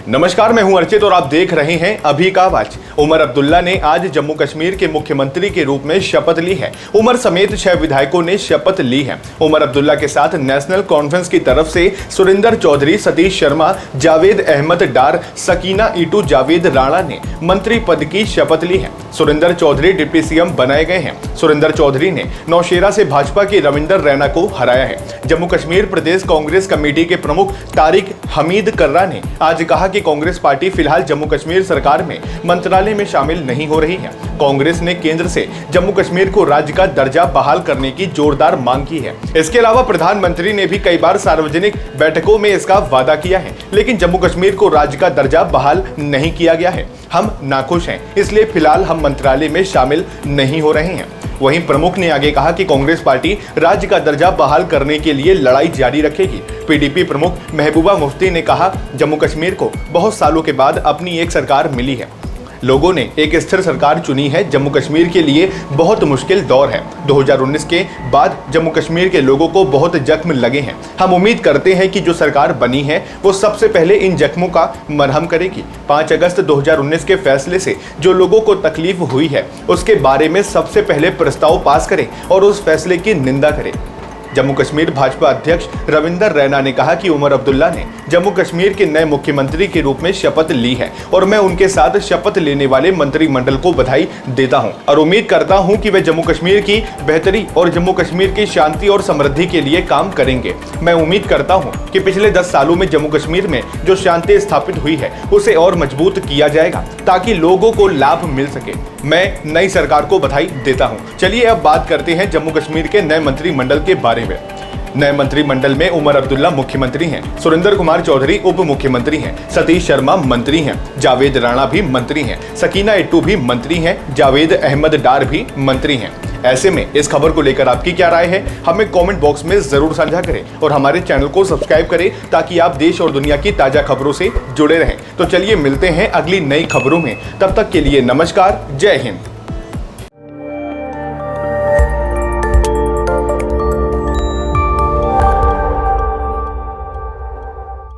नमस्कार, मैं हूं अर्चित और आप देख रहे हैं अभी का आवाज। उमर अब्दुल्ला ने आज जम्मू कश्मीर के मुख्यमंत्री के रूप में शपथ ली है। उमर समेत 6 विधायकों ने शपथ ली है। उमर अब्दुल्ला के साथ नेशनल कॉन्फ्रेंस की तरफ से सुरिंदर चौधरी, सतीश शर्मा, जावेद अहमद डार, सकीना ईटू, जावेद राणा ने मंत्री पद की शपथ ली है। सुरिंदर चौधरी डिप्टी सीएम बनाए गए हैं। सुरिंदर चौधरी ने नौशेरा से भाजपा के रविंदर रैना को हराया है। जम्मू कश्मीर प्रदेश कांग्रेस कमेटी के प्रमुख तारिक हमीद कर्रा ने आज कहा कि कांग्रेस पार्टी फिलहाल जम्मू कश्मीर सरकार में मंत्रालय में शामिल नहीं हो रही है। कांग्रेस ने केंद्र से जम्मू कश्मीर को राज्य का दर्जा बहाल करने की जोरदार मांग की है। इसके अलावा प्रधानमंत्री ने भी कई बार सार्वजनिक बैठकों में इसका वादा किया है, लेकिन जम्मू कश्मीर को राज्य का दर्जा बहाल नहीं किया गया है। हम नाखुश हैं, इसलिए फिलहाल हम मंत्रालय में शामिल नहीं हो रहे हैं। वहीं प्रमुख ने आगे कहा कि कांग्रेस पार्टी राज्य का दर्जा बहाल करने के लिए लड़ाई जारी रखेगी। पीडीपी प्रमुख महबूबा मुफ्ती ने कहा, जम्मू कश्मीर को बहुत सालों के बाद अपनी एक सरकार मिली है। लोगों ने एक स्थिर सरकार चुनी है। जम्मू कश्मीर के लिए बहुत मुश्किल दौर है। 2019 के बाद जम्मू कश्मीर के लोगों को बहुत जख्म लगे हैं। हम उम्मीद करते हैं कि जो सरकार बनी है वो सबसे पहले इन जख्मों का मरहम करेगी। 5 अगस्त 2019 के फैसले से जो लोगों को तकलीफ हुई है उसके बारे में सबसे पहले प्रस्ताव पास करें और उस फैसले की निंदा करें। जम्मू कश्मीर भाजपा अध्यक्ष रविंदर रैना ने कहा कि उमर अब्दुल्ला ने जम्मू कश्मीर के नए मुख्यमंत्री के रूप में शपथ ली है और मैं उनके साथ शपथ लेने वाले मंत्रिमंडल को बधाई देता हूं और उम्मीद करता हूं कि वे जम्मू कश्मीर की बेहतरी और जम्मू कश्मीर की शांति और समृद्धि के लिए काम करेंगे। मैं उम्मीद करता हूं कि पिछले 10 सालों में जम्मू कश्मीर में जो शांति स्थापित हुई है उसे और मजबूत किया जाएगा ताकि लोगों को लाभ मिल सके। मैं नई सरकार को बधाई देता हूं। चलिए अब बात करते हैं जम्मू कश्मीर के नए मंत्रिमंडल के बारे में। नए मंत्रिमंडल में उमर अब्दुल्ला मुख्यमंत्री हैं, सुरिंदर कुमार चौधरी उप मुख्यमंत्री हैं, सतीश शर्मा मंत्री हैं, जावेद राणा भी मंत्री हैं, सकीना ईटू भी मंत्री हैं, जावेद अहमद डार भी मंत्री हैं। ऐसे में इस खबर को लेकर आपकी क्या राय है, हमें कमेंट बॉक्स में जरूर साझा करें और हमारे चैनल को सब्सक्राइब करें ताकि आप देश और दुनिया की ताजा खबरों से जुड़े रहें। तो चलिए मिलते हैं अगली नई खबरों में। तब तक के लिए नमस्कार, जय हिंद।